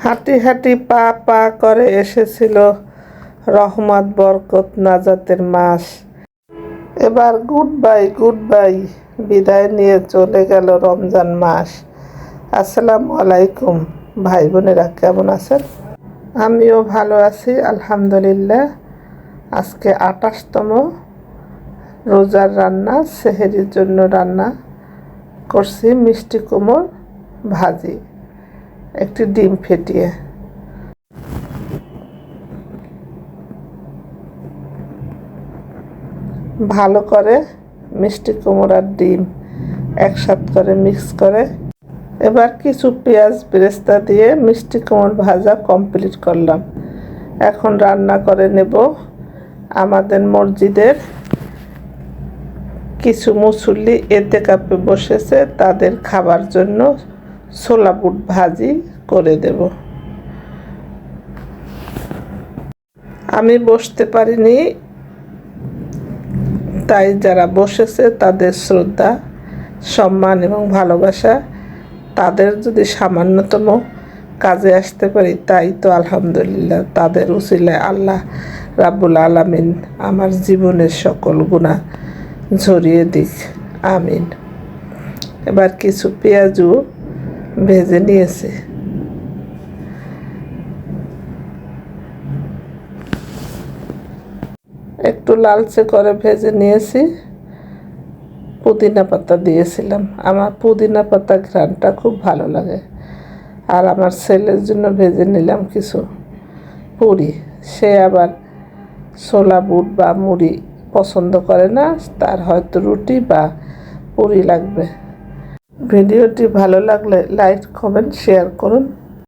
হাঁটি হাঁটি পা পা করে এসেছিল রহমত বরকত নাজাতের মাস। এবার গুড বাই বিদায় নিয়ে চলে গেল রমজান মাস। আসসালামু আলাইকুম ভাই বোনেরা, কেমন আছেন? আমিও ভালো আছি আলহামদুলিল্লাহ। আজকে 28তম রোজার রান্না, সেহরির জন্য রান্না করছি মিষ্টি কুমড় ভাজি, একটি ডিম ফেটিয়ে। ভালো করে মিষ্টি কুমড় আর ডিম একসাথে করে মিক্স করে এবার কিছু পেঁয়াজ বেরেস্তা দিয়ে মিষ্টি কুমড় ভাজা কমপ্লিট করলাম। এখন রান্না করে নেব আমাদের মসজিদের কিছু মুসল্লি এতেকাফে বসেছে, তাদের খাবার জন্য ছোলা বুট ভাজি করে দেব। আমি বসতে পারিনি, তাই যারা বসেছে তাদের শ্রদ্ধা, সম্মান এবং ভালোবাসা। তাদের যদি সামান্যতম কাজে আসতে পারি তাই তো আলহামদুলিল্লাহ। তাদের উসিলায় আল্লাহ রাব্বুল আলামিন আমার জীবনের সকল গুনাহ ঝরিয়ে দিক, আমিন। এবার কিছু পেঁয়াজও ভেজে নিয়েছি। একটু লালচে করে ভেজে নিয়েছি। পুদিনা পাতা দিয়েছিলাম, আমার পুদিনা পাতা ঘ্রাণটা খুব ভালো লাগে। আর আমার ছেলের জন্য ভেজে নিলাম কিছু পুরি। সে আবার ছোলা বুট বা মুড়ি পছন্দ করে না, তার হয়তো রুটি বা পুরি লাগবে। ভিডিওটি ভালো লাগলে লাইক, কমেন্ট, শেয়ার করুন।